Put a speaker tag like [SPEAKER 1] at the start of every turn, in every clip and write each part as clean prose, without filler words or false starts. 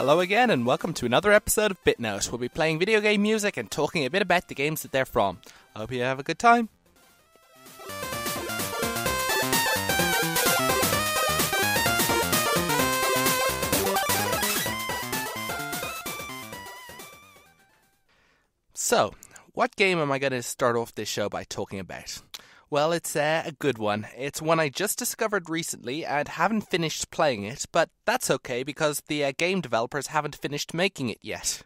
[SPEAKER 1] Hello again and welcome to another episode of BitNote. We'll be playing video game music and talking a bit about the games that they're from. I hope you have a good time. So, what game am I going to start off this show by talking about? Well, it's a good one. It's one I just discovered recently and haven't finished playing it, but that's okay because the game developers haven't finished making it yet.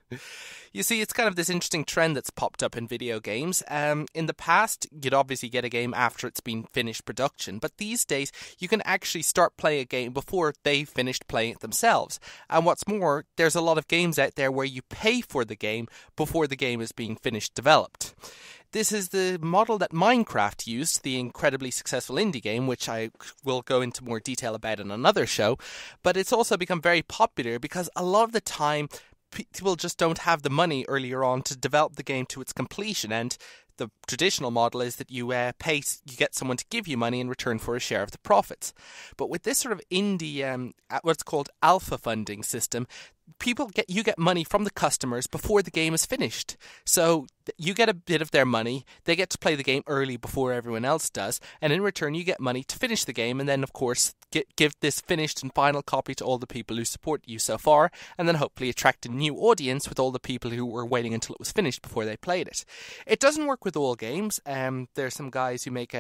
[SPEAKER 1] You see, it's kind of this interesting trend that's popped up in video games. In the past, you'd obviously get a game after it's been finished production, but these days, you can actually start playing a game before they've finished playing it themselves. And what's more, there's a lot of games out there where you pay for the game before the game is being finished developed. This is the model that Minecraft used, the incredibly successful indie game, which I will go into more detail about in another show. But it's also become very popular because a lot of the time, people just don't have the money earlier on to develop the game to its completion, and the traditional model is that you get someone to give you money in return for a share of the profits. But with this sort of indie, what's called alpha funding system, you get money from the customers before the game is finished. So you get a bit of their money, they get to play the game early before everyone else does, and in return you get money to finish the game, and then of course give this finished and final copy to all the people who support you so far, and then hopefully attract a new audience with all the people who were waiting until it was finished before they played it. It doesn't work with all games. There's some guys who make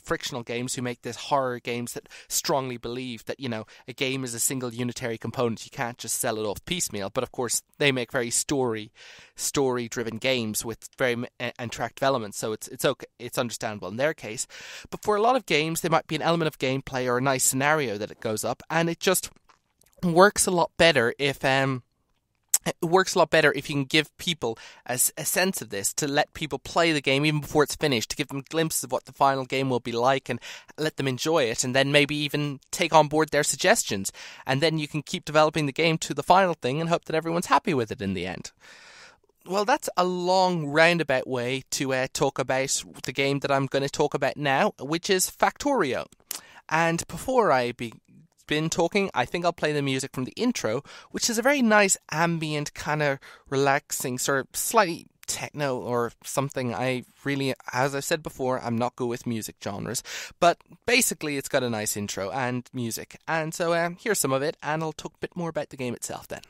[SPEAKER 1] frictional games who make this horror games that strongly believe that, a game is a single unitary component. You can't just sell it off piecemeal, but of course they make very story-driven games with very interactive elements, so it's okay, it's understandable in their case. But for a lot of games, there might be an element of gameplay or a nice scenario that it goes up, and it just works a lot better if you can give people a sense of this, to let people play the game even before it's finished, to give them glimpses of what the final game will be like and let them enjoy it, and then maybe even take on board their suggestions. And then you can keep developing the game to the final thing and hope that everyone's happy with it in the end. Well, that's a long roundabout way to talk about the game that I'm going to talk about now, which is Factorial. And before I begin talking, I think I'll play the music from the intro, which is a very nice ambient, kind of relaxing, sort of slightly techno or something. As I've said before, I'm not good with music genres, but basically it's got a nice intro and music. And so here's some of it, and I'll talk a bit more about the game itself then.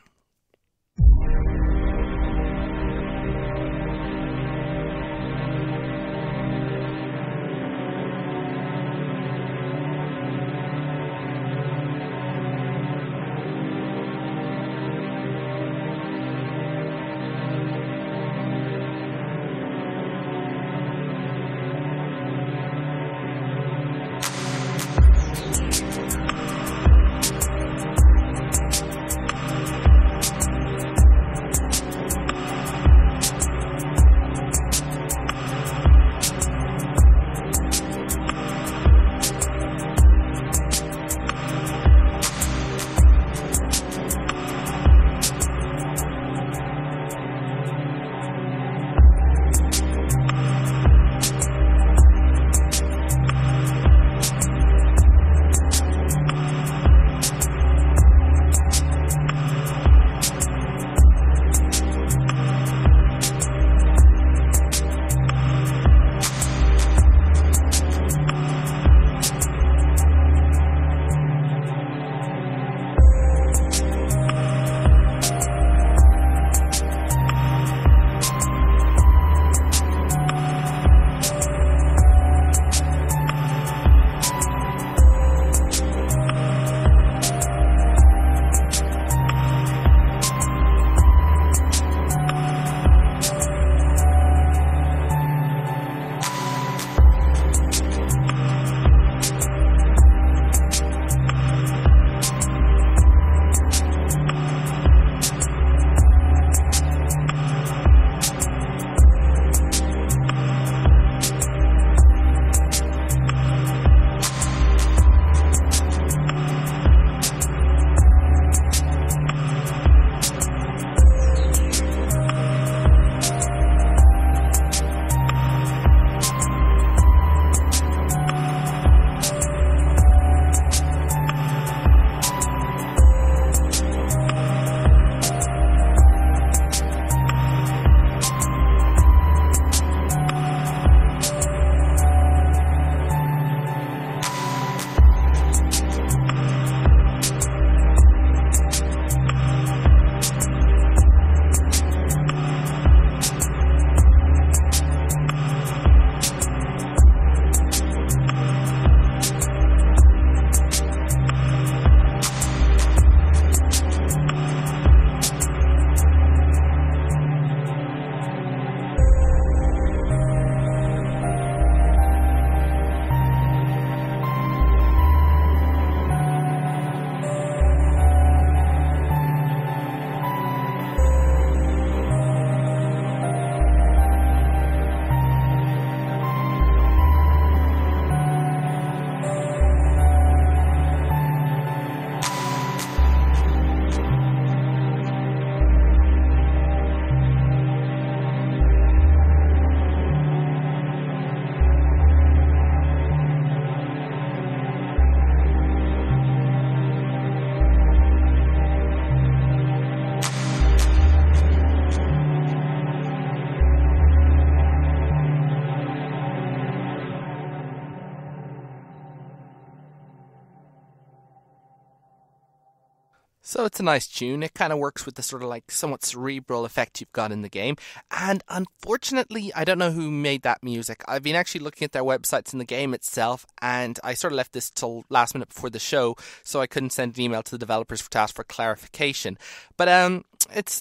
[SPEAKER 1] So it's a nice tune. It kind of works with the sort of like somewhat cerebral effect you've got in the game. And unfortunately, I don't know who made that music. I've been actually looking at their websites in the game itself, and I sort of left this till last minute before the show, so I couldn't send an email to the developers to ask for clarification. But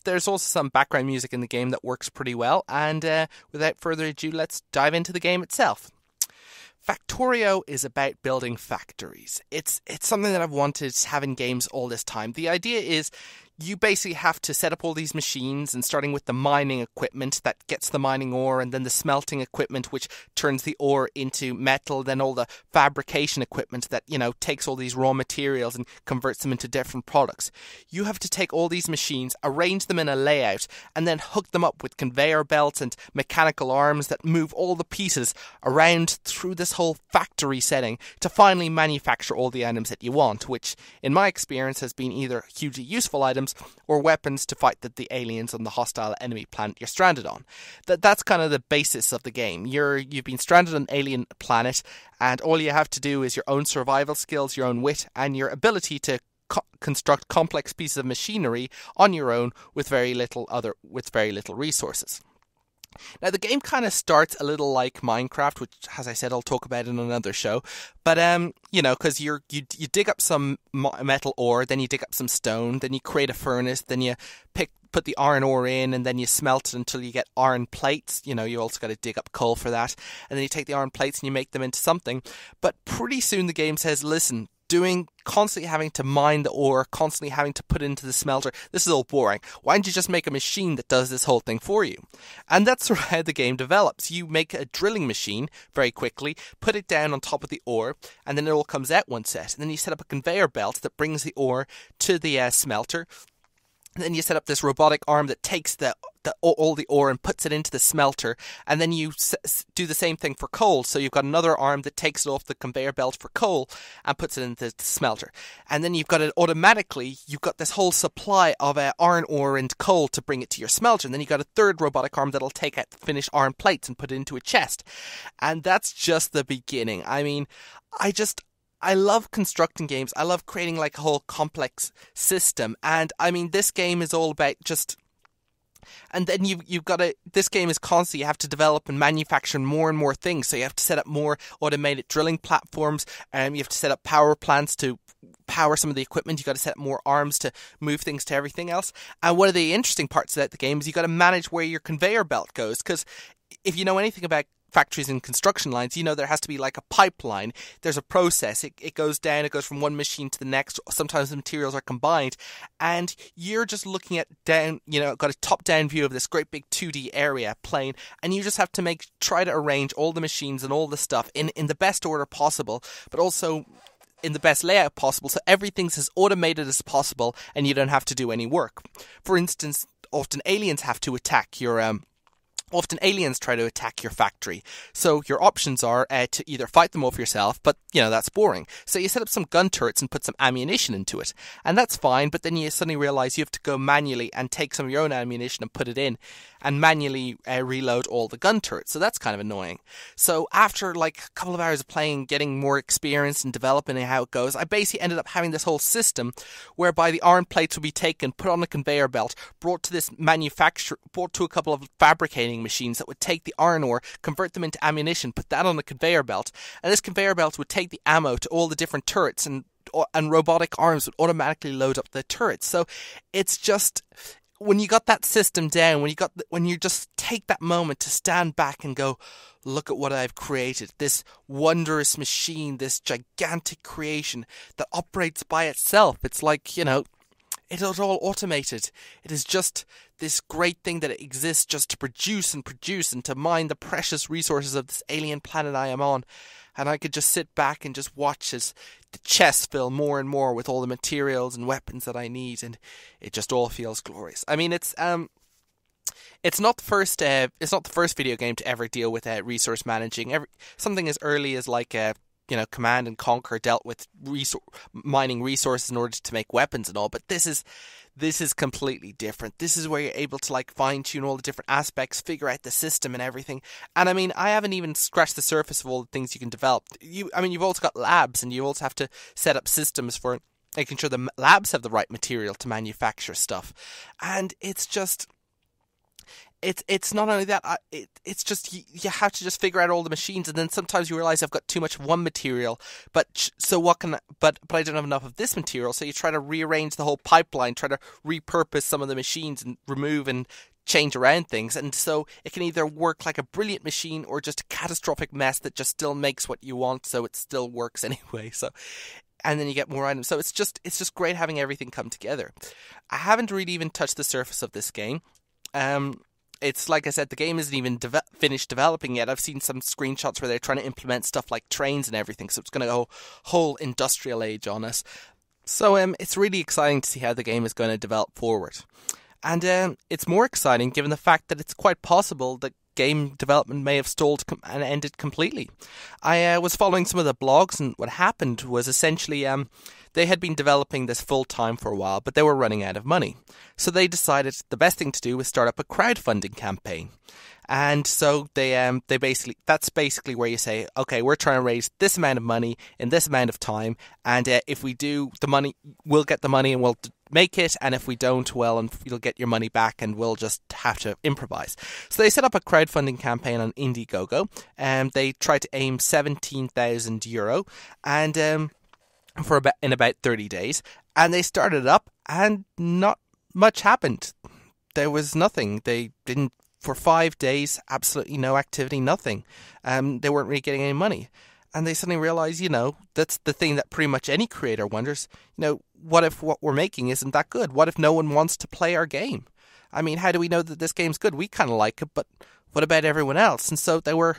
[SPEAKER 1] there's also some background music in the game that works pretty well. And without further ado, let's dive into the game itself. Factorial is about building factories. It's something that I've wanted to have in games all this time. The idea is you basically have to set up all these machines, and starting with the mining equipment that gets the mining ore, and then the smelting equipment which turns the ore into metal, then all the fabrication equipment that, takes all these raw materials and converts them into different products. You have to take all these machines, arrange them in a layout, and then hook them up with conveyor belts and mechanical arms that move all the pieces around through this whole factory setting to finally manufacture all the items that you want, which in my experience has been either hugely useful items or weapons to fight the aliens on the hostile enemy planet you're stranded on. That's kind of the basis of the game. You've been stranded on an alien planet, and all you have to do is your own survival skills, your own wit, and your ability to construct complex pieces of machinery on your own with very little resources. Now, the game kind of starts a little like Minecraft, which, as I said, I'll talk about in another show. But, because you dig up some metal ore, then you dig up some stone, then you create a furnace, then you put the iron ore in, and then you smelt it until you get iron plates. You also got to dig up coal for that. And then you take the iron plates and you make them into something. But pretty soon the game says, listen, constantly having to mine the ore, constantly having to put it into the smelter, this is all boring. Why don't you just make a machine that does this whole thing for you? And that's how the game develops. You make a drilling machine very quickly, put it down on top of the ore, and then it all comes out one set. And then you set up a conveyor belt that brings the ore to the smelter. And then you set up this robotic arm that takes all the ore and puts it into the smelter, and then you do the same thing for coal. So you've got another arm that takes it off the conveyor belt for coal and puts it into the smelter. And then you've got this whole supply of iron ore and coal to bring it to your smelter. And then you've got a third robotic arm that'll take out the finished iron plates and put it into a chest. And that's just the beginning. I mean, I love constructing games. I love creating like a whole complex system. And I mean, this game is all about just... And then this game is constant. You have to develop and manufacture more and more things. So you have to set up more automated drilling platforms. You have to set up power plants to power some of the equipment. You've got to set up more arms to move things to everything else. And one of the interesting parts about the game is you've got to manage where your conveyor belt goes. Because if you know anything about factories and construction lines, there has to be like a pipeline. There's a process. It goes down, it goes from one machine to the next. Sometimes the materials are combined, and you're just looking at down, got a top-down view of this great big 2D area plane, and you just have to try to arrange all the machines and all the stuff in the best order possible, but also in the best layout possible, so everything's as automated as possible, and you don't have to do any work. For instance, often aliens try to attack your factory. So your options are to either fight them off yourself, but, that's boring. So you set up some gun turrets and put some ammunition into it. And that's fine, but then you suddenly realize you have to go manually and take some of your own ammunition and put it in and manually reload all the gun turrets. So that's kind of annoying. So after like a couple of hours of playing, getting more experience and developing how it goes, I basically ended up having this whole system whereby the iron plates would be taken, put on a conveyor belt, brought to a couple of fabricating machines that would take the iron ore, convert them into ammunition, put that on a conveyor belt, and this conveyor belt would take the ammo to all the different turrets, and robotic arms would automatically load up the turrets. So it's just, when you got that system down, when you just take that moment to stand back and go, look at what I've created, this wondrous machine, this gigantic creation that operates by itself. It's like, it is all automated. It is just this great thing that it exists just to produce and to mine the precious resources of this alien planet I am on. And I could just sit back and just watch as the chests fill more and more with all the materials and weapons that I need, and it just all feels glorious. I mean, it's not the first video game to ever deal with resource managing. Something as early as like Command and Conquer dealt with mining resources in order to make weapons and all, but this is completely different. This is where you're able to like fine-tune all the different aspects, figure out the system and everything. And I mean, I haven't even scratched the surface of all the things you can develop. You've also got labs, and you also have to set up systems for making sure the labs have the right material to manufacture stuff. And it's just... It's not only that, it's just you have to just figure out all the machines, and then sometimes you realize I've got too much of one material, but I don't have enough of this material, so you try to rearrange the whole pipeline, try to repurpose some of the machines and remove and change around things, and so it can either work like a brilliant machine or just a catastrophic mess that just still makes what you want, so it still works anyway. So, and then you get more items. So it's just great having everything come together. I haven't really even touched the surface of this game. It's like I said, the game isn't even finished developing yet. I've seen some screenshots where they're trying to implement stuff like trains and everything, so it's going to go whole industrial age on us. So it's really exciting to see how the game is going to develop forward. And it's more exciting given the fact that it's quite possible that game development may have stalled and ended completely. I was following some of the blogs, and what happened was essentially they had been developing this full time for a while, but they were running out of money. So they decided the best thing to do was start up a crowdfunding campaign. And so that's basically where you say, okay, we're trying to raise this amount of money in this amount of time, and if we do, the money, we'll get the money and we'll make it, and if we don't, well, and you'll get your money back and we'll just have to improvise. So they set up a crowdfunding campaign on Indiegogo, and they tried to aim €17,000 and in about 30 days, and they started up and not much happened. There was nothing. They didn't, for 5 days, absolutely no activity, nothing. They weren't really getting any money. And they suddenly realized, that's the thing that pretty much any creator wonders, what if what we're making isn't that good? What if no one wants to play our game? I mean, how do we know that this game's good? We kind of like it, but what about everyone else? And so they were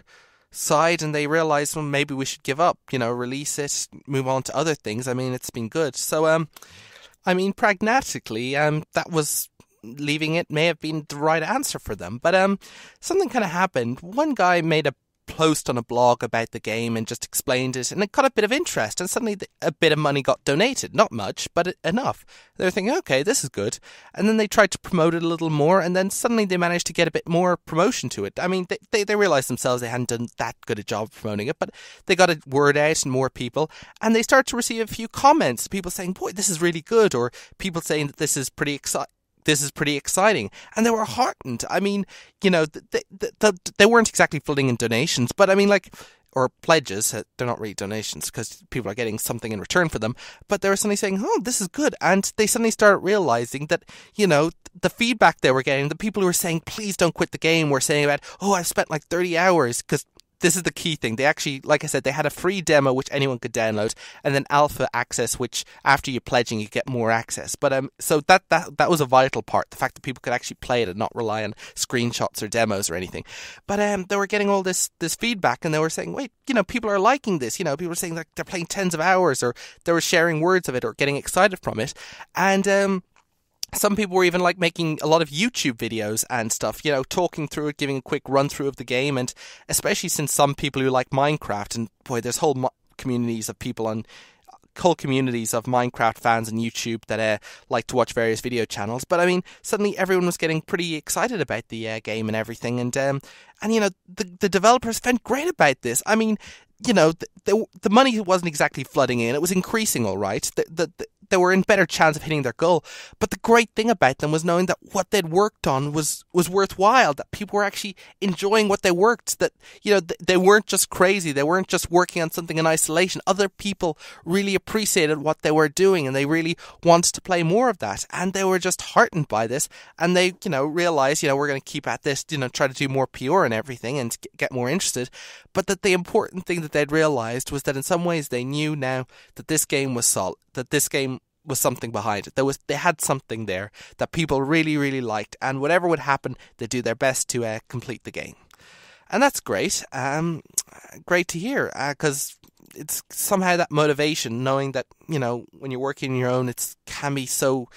[SPEAKER 1] sighed and they realized, well, maybe we should give up, release it, move on to other things. I mean, it's been good. So, pragmatically, that was... leaving it may have been the right answer for them. But something kind of happened. One guy made a post on a blog about the game and just explained it, and it got a bit of interest, and suddenly a bit of money got donated. Not much, but enough. They were thinking, okay, this is good. And then they tried to promote it a little more, and then suddenly they managed to get a bit more promotion to it. I mean, they realized themselves they hadn't done that good a job promoting it, but they got a word out and more people, and they started to receive a few comments, people saying, boy, this is really good, or people saying that this is pretty exciting. And they were heartened. I mean, they weren't exactly flooding in donations, but I mean, or pledges. They're not really donations because people are getting something in return for them. But they were suddenly saying, oh, this is good. And they suddenly started realizing that, the feedback they were getting, the people who were saying, please don't quit the game, were saying about, oh, I've spent 30 hours, because this is the key thing. They actually, like I said, they had a free demo which anyone could download, and then alpha access, which after you're pledging, you get more access. But so that was a vital part, the fact that people could actually play it and not rely on screenshots or demos or anything. But they were getting all this feedback, and they were saying, wait, people are liking this. People were saying that they're playing tens of hours, or they were sharing words of it, or getting excited from it, and some people were even making a lot of YouTube videos and stuff, talking through it, giving a quick run through of the game, and especially since some people who like Minecraft, and boy, there's whole communities of people whole communities of Minecraft fans on YouTube that like to watch various video channels. But I mean, suddenly everyone was getting pretty excited about the game and everything, and the developers felt great about this. I mean, the money wasn't exactly flooding in; it was increasing, all right. They were in better chance of hitting their goal. But the great thing about them was knowing that what they'd worked on was worthwhile, that people were actually enjoying what they worked, that, they weren't just crazy, they weren't just working on something in isolation. Other people really appreciated what they were doing, and they really wanted to play more of that. And they were just heartened by this, and they, realized, we're going to keep at this, try to do more PR and everything and get more interested. But that the important thing that they'd realized was that in some ways they knew now that this game was solid, that this game was something behind it. They had something there that people really, really liked, and whatever would happen, they'd do their best to complete the game. And that's great. Great to hear, because it's somehow that motivation, knowing that, when you're working on your own, it can be so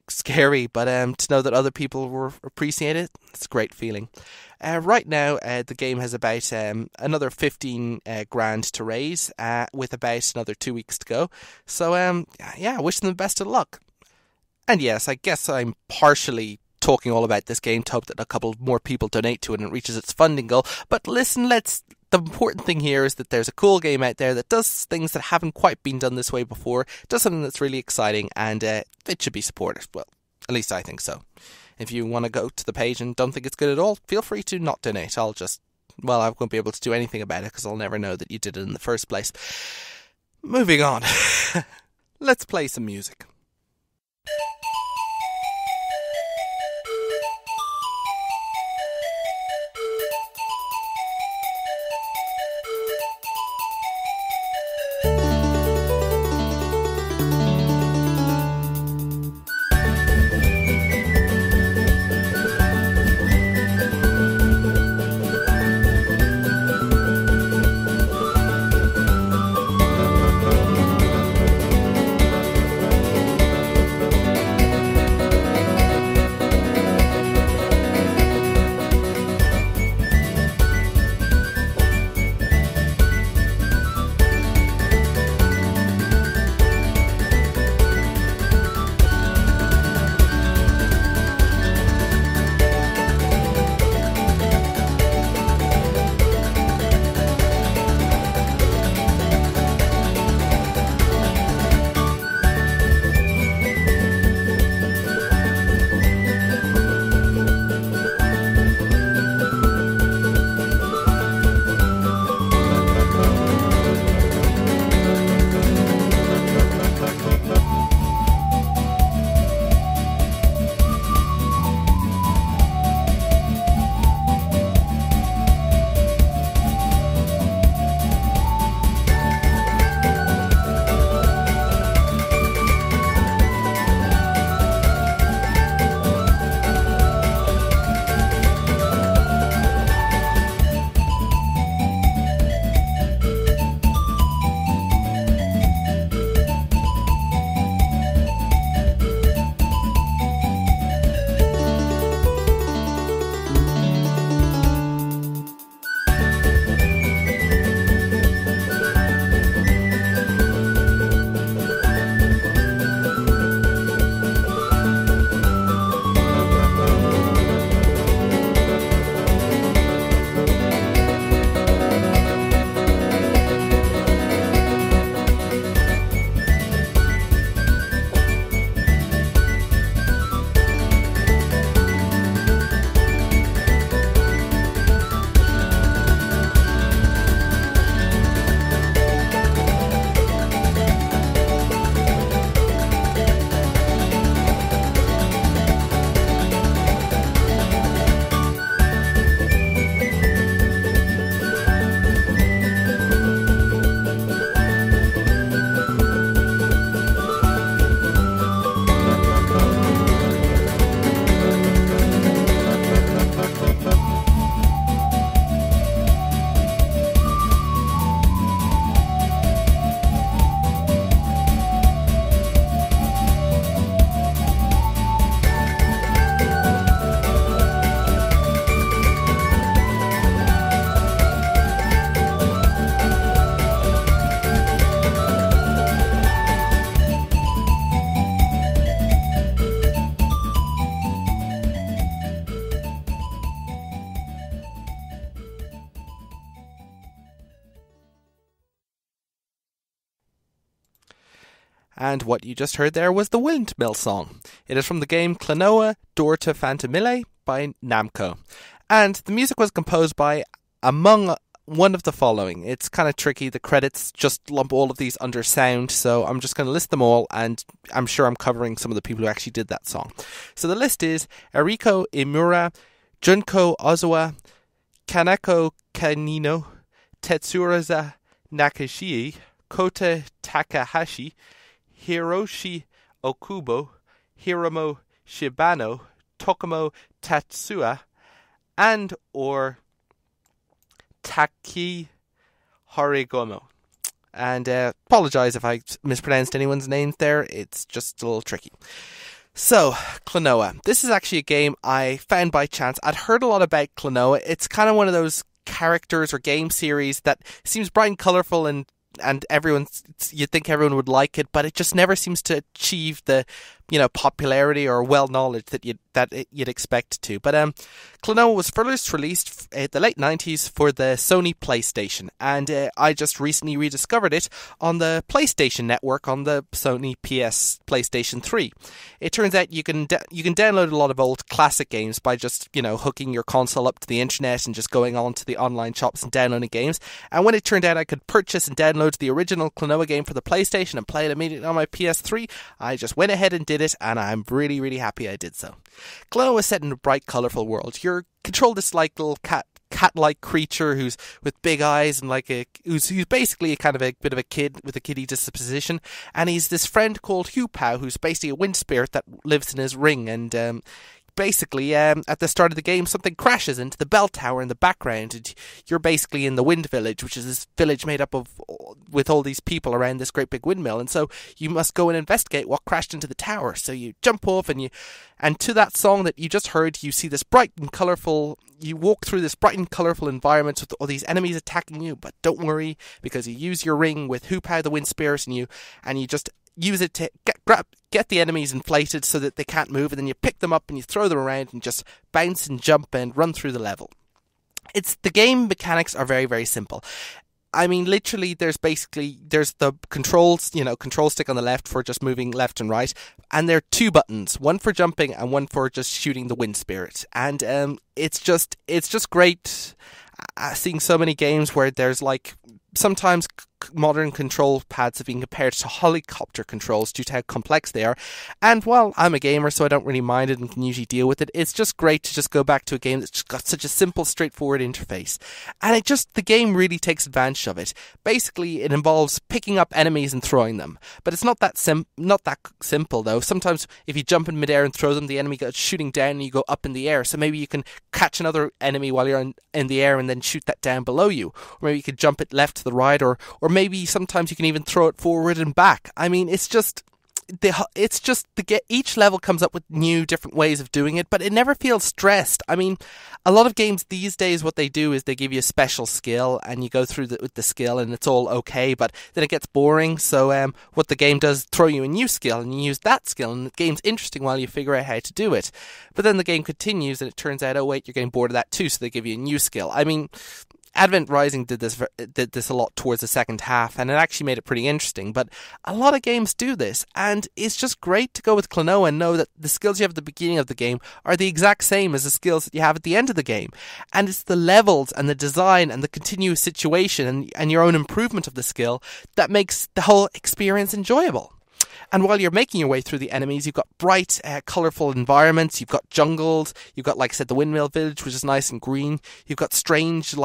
[SPEAKER 1] scary, but to know that other people will appreciate it, it's a great feeling. Right now, the game has about another 15 grand to raise, with about another 2 weeks to go. So, wish them the best of luck. And yes, I guess I'm partially talking all about this game to hope that a couple more people donate to it and it reaches its funding goal. But listen, let's the important thing here is that there's a cool game out there that does things that haven't quite been done this way before, does something that's really exciting, and it should be supported. Well, at least I think so. If you want to go to the page and don't think it's good at all, feel free to not donate. I won't be able to do anything about it because I'll never know that you did it in the first place. Moving on. Let's play some music. And what you just heard there was the Windmill song. It is from the game Klonoa Dorta Fantamille by Namco. And the music was composed by, among one of the following. It's kind of tricky. The credits just lump all of these under sound, so I'm just going to list them all, and I'm sure I'm covering some of the people who actually did that song. So the list is Eriko Imura, Junko Ozawa, Kanako Kanino, Tetsuraza Nakashii, Kota Takahashi, Hiroshi Okubo, Hiromo Shibano, Tokumo Tatsua, and or Taki Horigomo. And apologise if I mispronounced anyone's names there, it's just a little tricky. So, Klonoa. This is actually a game I found by chance. I'd heard a lot about Klonoa. It's kind of one of those characters or game series that seems bright and colourful, and you'd think everyone would like it, but it just never seems to achieve the popularity or well knowledge that you'd expect it to. But Klonoa was first released in the late 90s for the Sony PlayStation, and I just recently rediscovered it on the PlayStation Network on the Sony PlayStation 3. It turns out you can download a lot of old classic games by just hooking your console up to the internet and just going on to the online shops and downloading games. And when it turned out I could purchase and download the original Klonoa game for the PlayStation and play it immediately on my PS3, I just went ahead and did it, and I'm really, really happy I did so. Klonoa is set in a bright, colourful world. You're controlled this little cat-like creature who's with big eyes and who's basically a bit of a kid with a kiddie disposition, and he's this friend called Hupao, who's basically a wind spirit that lives in his ring, and basically, at the start of the game, something crashes into the bell tower in the background, and you're basically in the Wind Village, which is this village made up with all these people around this great big windmill, and so you must go and investigate what crashed into the tower. So you jump off, and to that song that you just heard, you see this bright and colourful. You walk through this bright and colourful environment with all these enemies attacking you, but don't worry, because you use your ring with Hupao the Wind Spirit, and you just use it to get the enemies inflated so that they can't move, and then you pick them up and you throw them around and just bounce and jump and run through the level. The game mechanics are very, very simple. I mean, literally, there's the controls, control stick on the left for just moving left and right, and there are two buttons, one for jumping and one for just shooting the wind spirit. And it's just great seeing so many games where there's sometimes modern control pads have been compared to helicopter controls due to how complex they are. And while I'm a gamer, so I don't really mind it and can usually deal with it, it's just great to just go back to a game that's just got such a simple, straightforward interface. And the game really takes advantage of it. Basically, it involves picking up enemies and throwing them. But it's not that simple, though. Sometimes if you jump in midair and throw them, the enemy goes shooting down and you go up in the air. So maybe you can catch another enemy while you're in the air and then shoot that down below you. Or maybe you can jump it left to the right, or maybe sometimes you can even throw it forward and back. I mean, each level comes up with new different ways of doing it, but it never feels stressed. I mean, a lot of games these days, what they do is they give you a special skill and you go through with the skill and it's all okay, but then it gets boring. So what the game does is throw you a new skill and you use that skill, and the game's interesting while you figure out how to do it. But then the game continues and it turns out, oh wait, you're getting bored of that too, so they give you a new skill. I mean, Advent Rising did this a lot towards the second half, and it actually made it pretty interesting. But a lot of games do this, and it's just great to go with Klonoa and know that the skills you have at the beginning of the game are the exact same as the skills that you have at the end of the game. And it's the levels and the design and the continuous situation and your own improvement of the skill that makes the whole experience enjoyable. And while you're making your way through the enemies, you've got bright, colourful environments. You've got jungles. You've got, like I said, the windmill village, which is nice and green. You've got strange,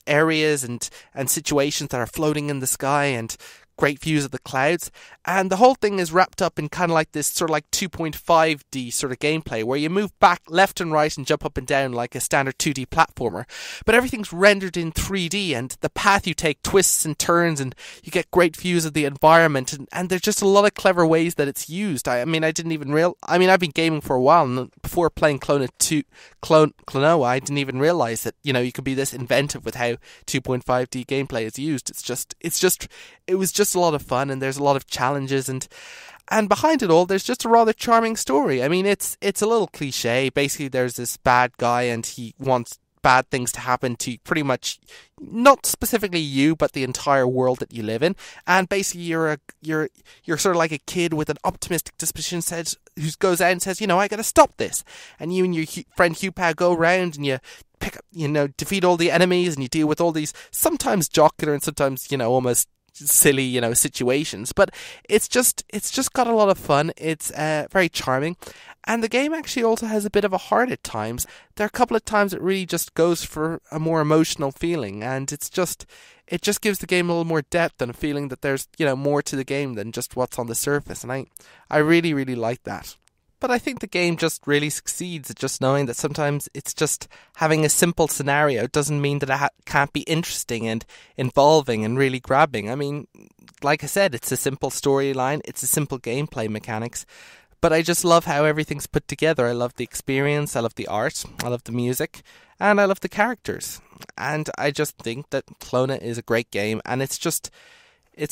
[SPEAKER 1] areas and situations that are floating in the sky, and great views of the clouds. And the whole thing is wrapped up in kind of like this sort of 2.5D sort of gameplay, where you move back left and right and jump up and down like a standard 2D platformer. But everything's rendered in 3D, and the path you take twists and turns, and you get great views of the environment. And there's just a lot of clever ways that it's used. I mean, I've been gaming for a while, and before playing Klonoa, I didn't even realize that, you could be this inventive with how 2.5D gameplay is used. It was just a lot of fun, and there's a lot of challenges, and behind it all, there's just a rather charming story. I mean, it's a little cliche. Basically, there's this bad guy, and he wants bad things to happen to pretty much not specifically you, but the entire world that you live in. And basically, you're sort of like a kid with an optimistic disposition who goes out and says, I got to stop this. And you and your friend Hupao go around and you pick up, defeat all the enemies, and you deal with all these sometimes jocular and sometimes almost silly situations, but it's just got a lot of fun. It's very charming, and the game actually also has a bit of a heart at times. There are a couple of times it really just goes for a more emotional feeling, and it just gives the game a little more depth and a feeling that there's more to the game than just what's on the surface, and I really, really like that. But I think the game just really succeeds at just knowing that sometimes it's just having a simple scenario doesn't mean that it can't be interesting and involving and really grabbing. I mean, like I said, it's a simple storyline, it's a simple gameplay mechanics, but I just love how everything's put together. I love the experience, I love the art, I love the music, and I love the characters. And I just think that Klonoa is a great game, and it's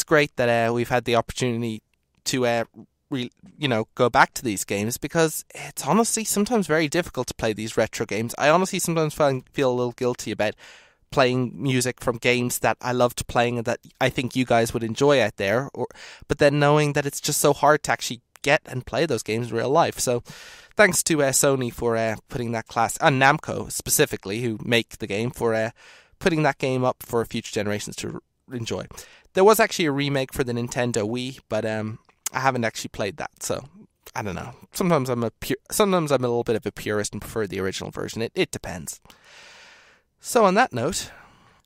[SPEAKER 1] great that we've had the opportunity to go back to these games, because it's honestly sometimes very difficult to play these retro games. I honestly sometimes feel a little guilty about playing music from games that I loved playing and that I think you guys would enjoy out there, but then knowing that it's just so hard to actually get and play those games in real life. So thanks to Sony for putting that class, and Namco specifically, who make the game, for putting that game up for future generations to enjoy. There was actually a remake for the Nintendo Wii, but I haven't actually played that, so I don't know. Sometimes I'm a little bit of a purist and prefer the original version. It depends. So on that note,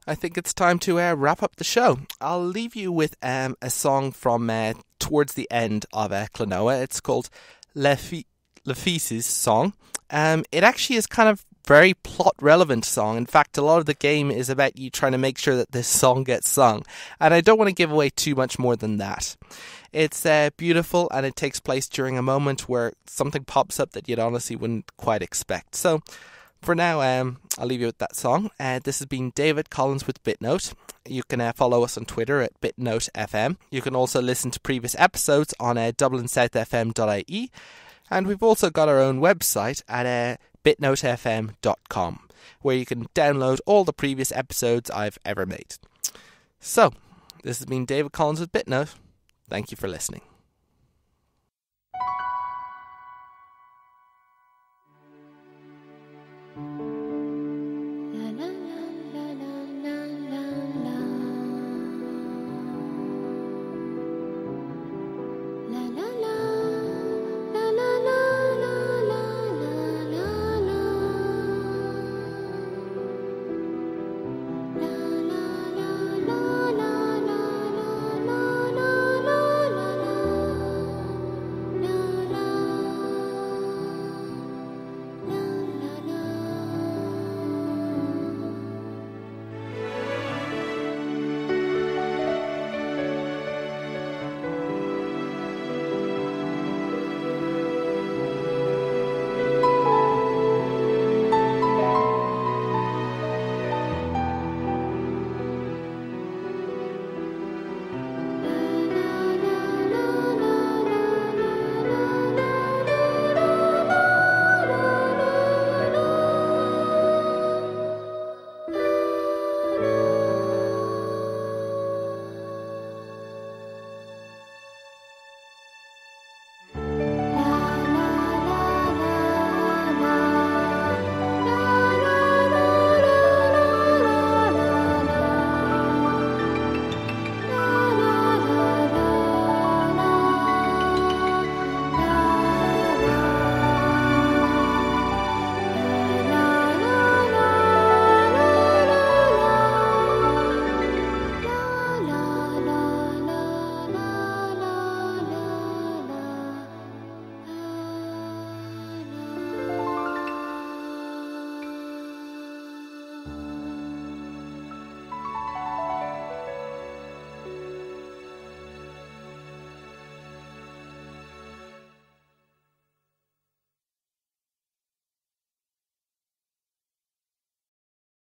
[SPEAKER 1] I think it's time to wrap up the show. I'll leave you with a song from towards the end of Klonoa. It's called Le Fils' Song. It actually is kind of very plot relevant song. In fact, a lot of the game is about you trying to make sure that this song gets sung. And I don't want to give away too much more than that. It's beautiful, and it takes place during a moment where something pops up that you'd honestly wouldn't quite expect. So for now, I'll leave you with that song. This has been David Collins with BitNote. You can follow us on Twitter at BitNoteFM. You can also listen to previous episodes on dublinsouthfm.ie. And we've also got our own website at BitNoteFM.com, where you can download all the previous episodes I've ever made. So, this has been David Collins with BitNote. Thank you for listening.